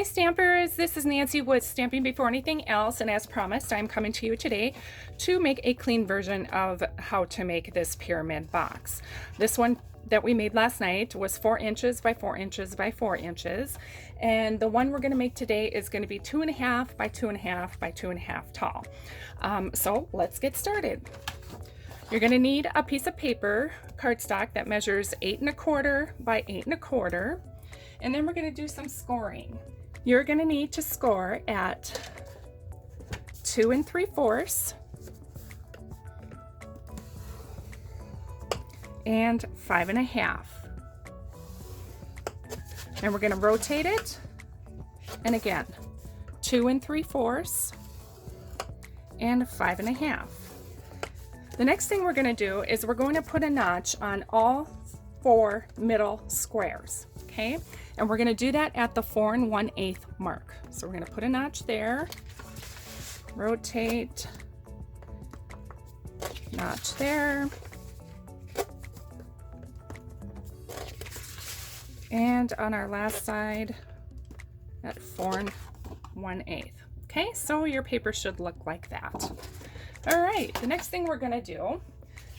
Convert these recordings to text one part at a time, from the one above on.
Stampers, this is Nancy with Stamping Before Anything Else, and as promised, I'm coming to you today to make a clean version of how to make this pyramid box. This one that we made last night was 4 inches by 4 inches by 4 inches, and the one we're going to make today is going to be 2.5 by 2.5 by 2.5 tall. So let's get started. You're going to need a piece of paper, cardstock, that measures 8 1/4 by 8 1/4, and then we're going to do some scoring. You're going to need to score at 2 3/4 and 5 1/2. And we're going to rotate it, and again 2 3/4 and 5 1/2. The next thing we're going to do is we're going to put a notch on all 4 middle squares, okay? And we're going to do that at the 4 1/8 mark. So we're going to put a notch there, rotate, notch there, and on our last side at 4 1/8. Okay, so your paper should look like that. All right, the next thing we're going to do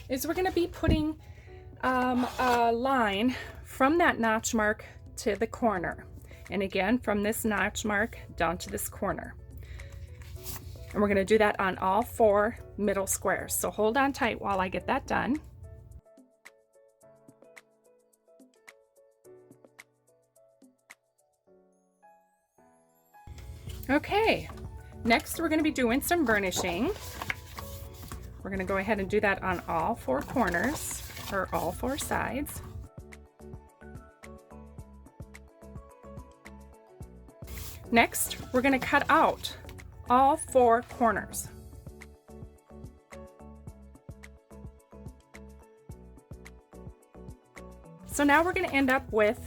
is we're going to be putting a line from that notch mark to the corner, and again from this notch mark down to this corner, and we're going to do that on all 4 middle squares. So hold on tight while I get that done. Okay, next we're going to be doing some burnishing. We're going to go ahead and do that on all 4 corners, or all 4 sides. Next, we're going to cut out all 4 corners. So now we're going to end up with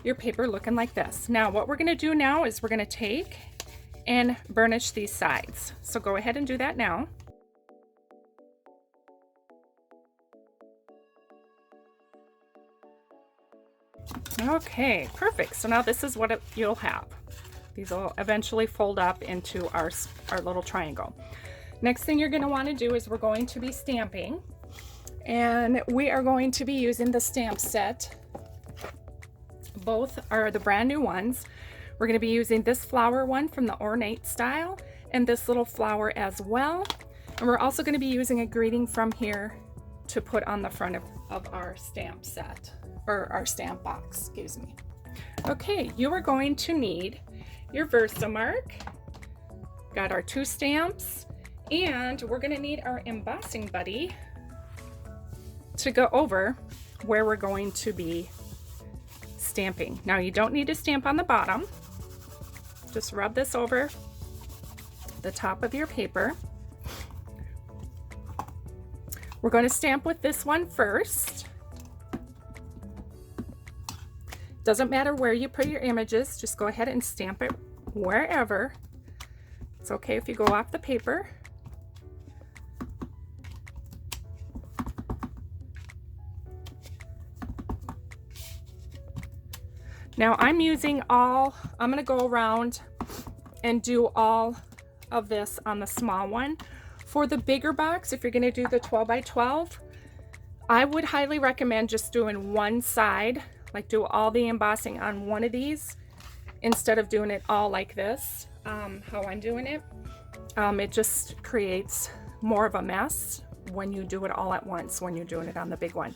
your paper looking like this. Now what we're going to do now is we're going to take and burnish these sides. So go ahead and do that now. Okay, perfect. So now this is what you'll have. These will eventually fold up into our little triangle. Next thing you're going to want to do is we're going to be stamping, and we are going to be using the stamp set. Both are the brand new ones. We're going to be using this flower one from the ornate style and this little flower as well. And we're also going to be using a greeting from here to put on the front of our stamp set, or our stamp box, excuse me. Okay, you are going to need your Versamark, got our 2 stamps, and we're going to need our embossing buddy to go over where we're going to be stamping. Now you don't need to stamp on the bottom, just rub this over the top of your paper. We're going to stamp with this one first. Doesn't matter where you put your images, just go ahead and stamp it wherever. It's okay if you go off the paper. Now I'm going to go around and do all of this on the small one. For the bigger box, if you're going to do the 12 by 12, I would highly recommend just doing one side, like do all the embossing on one of these instead of doing it all like this, how I'm doing it. It just creates more of a mess when you do it all at once, when you're doing it on the big one.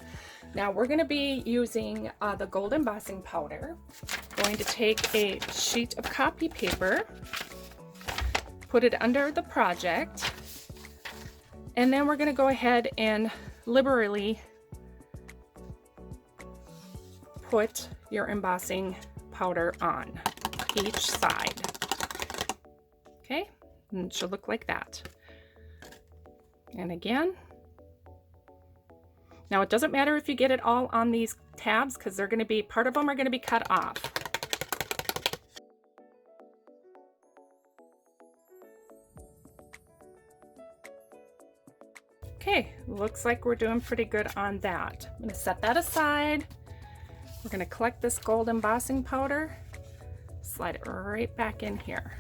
Now we're going to be using the gold embossing powder. Going to take a sheet of copy paper, put it under the project, and then we're going to go ahead and liberally put your embossing powder on each side. Okay, and it should look like that. And again. Now it doesn't matter if you get it all on these tabs, because they're going to be, part of them are going to be cut off. Okay, looks like we're doing pretty good on that. I'm going to set that aside. We're going to collect this gold embossing powder, Slide it right back in here.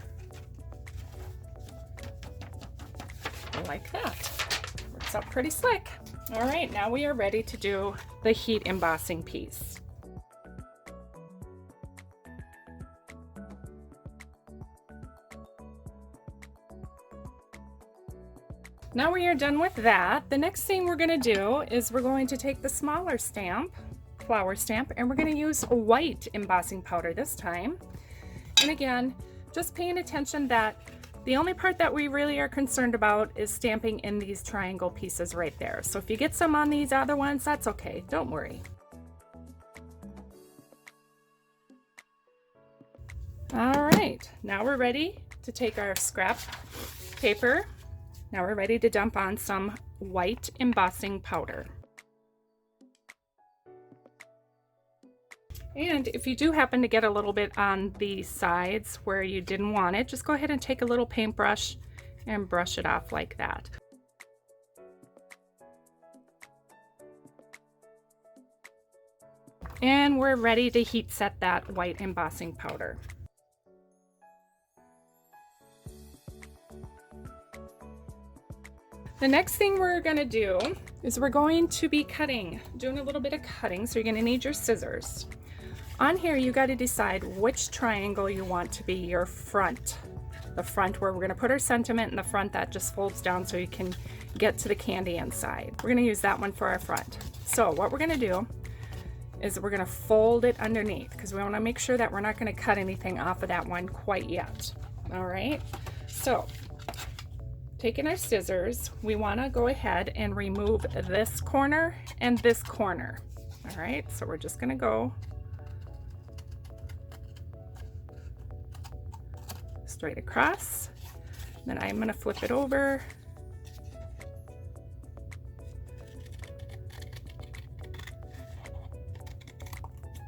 Like that. Works out pretty slick. All right, now we are ready to do the heat embossing piece. Now we are done with that, the next thing we're going to do is we're going to take the smaller stamp, flower stamp, and we're going to use a white embossing powder this time. And again, just paying attention that the only part that we really are concerned about is stamping in these triangle pieces right there. So if you get some on these other ones, that's okay, don't worry. All right, now we're ready to take our scrap paper. Now we're ready to dump on some white embossing powder. And if you do happen to get a little bit on the sides where you didn't want it, just go ahead and take a little paintbrush and brush it off like that. And we're ready to heat set that white embossing powder. The next thing we're going to do is we're going to be doing a little bit of cutting, so you're going to need your scissors. On here you got to decide which triangle you want to be your front. The front where we're going to put our sentiment, and the front that just folds down so you can get to the candy inside. We're going to use that one for our front. So what we're going to do is we're going to fold it underneath because we want to make sure that we're not going to cut anything off of that one quite yet. All right, so taking our scissors, we want to go ahead and remove this corner and this corner. All right, so we're just going to go straight across. Then I'm going to flip it over.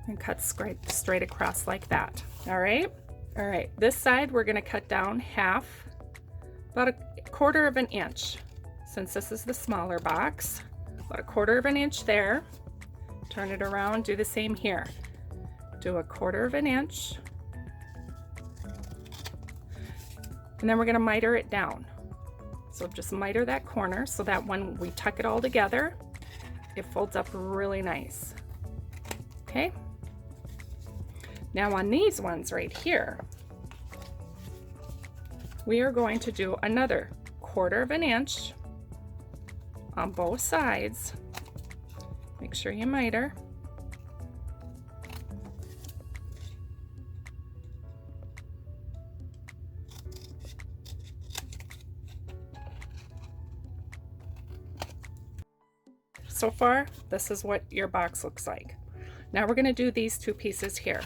And cut straight across like that. All right. All right, this side we're going to cut down half, about a 1/4 of an inch. Since this is the smaller box, about a 1/4 of an inch there. Turn it around, do the same here. Do a 1/4 of an inch. And then we're going to miter it down. So just miter that corner so that when we tuck it all together, it folds up really nice. Okay. Now on these ones right here, we are going to do another 1/4 of an inch on both sides. Make sure you miter. So far, this is what your box looks like. Now we're going to do these two pieces here.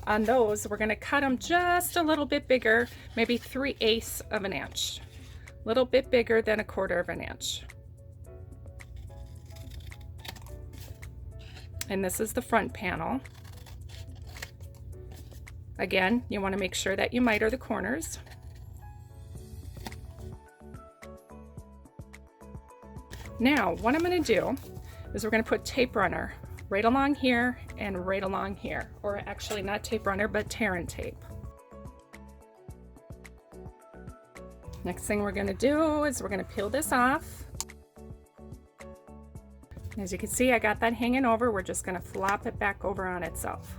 On those, we're going to cut them just a little bit bigger, maybe 3/8 of an inch. A little bit bigger than a 1/4 of an inch. And this is the front panel. Again, you want to make sure that you miter the corners. Now, what I'm going to do is we're going to put tape runner right along here and right along here, or actually not tape runner, but tear and tape. Next thing we're going to do is we're going to peel this off. As you can see, I got that hanging over. We're just going to flop it back over on itself.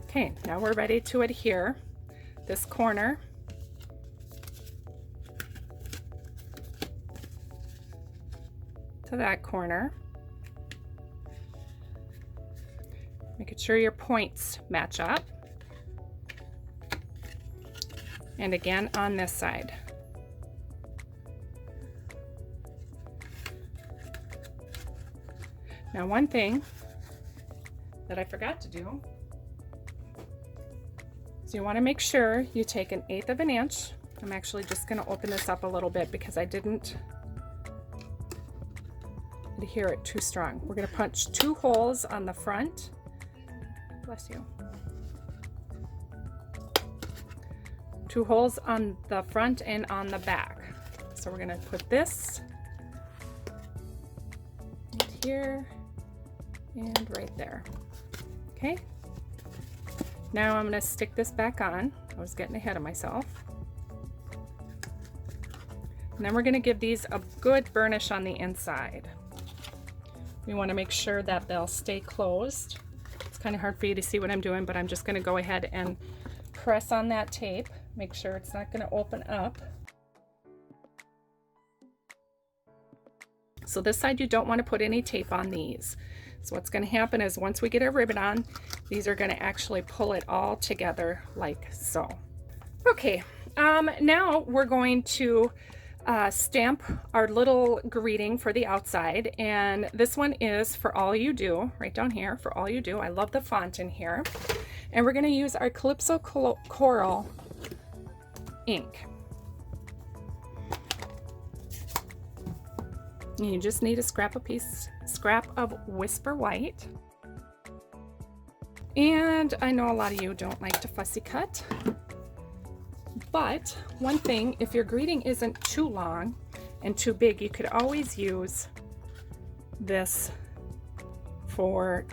Okay, now we're ready to adhere this corner to that corner. Making sure your points match up. And again on this side. Now one thing that I forgot to do is you want to make sure you take 1/8 of an inch. I'm actually just going to open this up a little bit because I didn't adhere it too strong. We're going to punch 2 holes on the front. Bless you. 2 holes on the front and on the back. So we're going to put this right here and right there. Okay. Now I'm going to stick this back on. I was getting ahead of myself. And then we're going to give these a good burnish on the inside. We want to make sure that they'll stay closed. It's kind of hard for you to see what I'm doing, but I'm just going to go ahead and press on that tape. Make sure it's not going to open up. So this side, you don't want to put any tape on these. So what's going to happen is once we get our ribbon on, these are going to actually pull it all together like so. Okay, now we're going to stamp our little greeting for the outside, and this one is For All You Do, right down here, For All You Do. I love the font in here. And we're going to use our Calypso Coral ink. You just need a scrap of Whisper White. And I know a lot of you don't like to fussy cut, but one thing, if your greeting isn't too long and too big, you could always use this for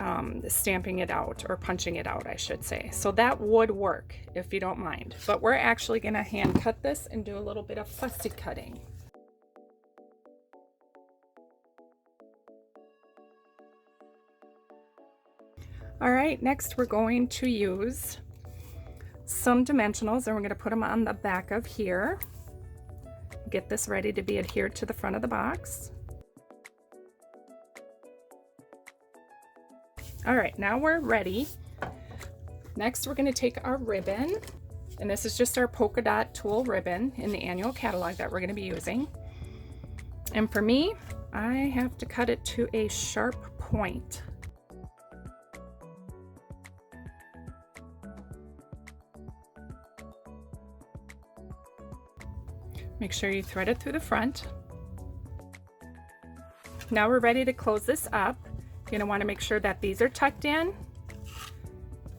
stamping it out, or punching it out, I should say. So that would work if you don't mind. But we're actually going to hand cut this and do a little bit of fussy cutting. All right, next we're going to use some dimensionals, and we're going to put them on the back of here. Get this ready to be adhered to the front of the box. All right, now we're ready. Next, we're going to take our ribbon, and this is just our polka dot tulle ribbon in the annual catalog that we're going to be using. And for me, I have to cut it to a sharp point. Make sure you thread it through the front. Now we're ready to close this up. You're going to want to make sure that these are tucked in,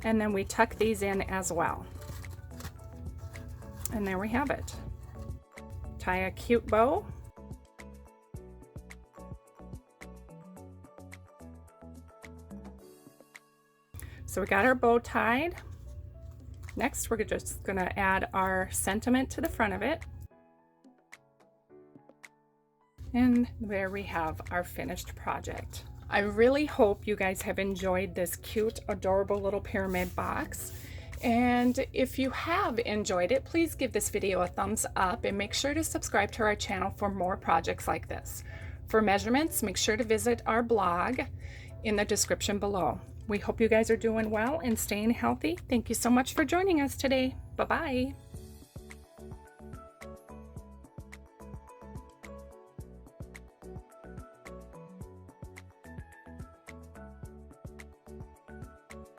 and then we tuck these in as well. And there we have it. Tie a cute bow. So we got our bow tied. Next, we're just going to add our sentiment to the front of it. And there we have our finished project. I really hope you guys have enjoyed this cute, adorable little pyramid box. And if you have enjoyed it, please give this video a thumbs up and make sure to subscribe to our channel for more projects like this. For measurements, make sure to visit our blog in the description below. We hope you guys are doing well and staying healthy. Thank you so much for joining us today. Bye-bye.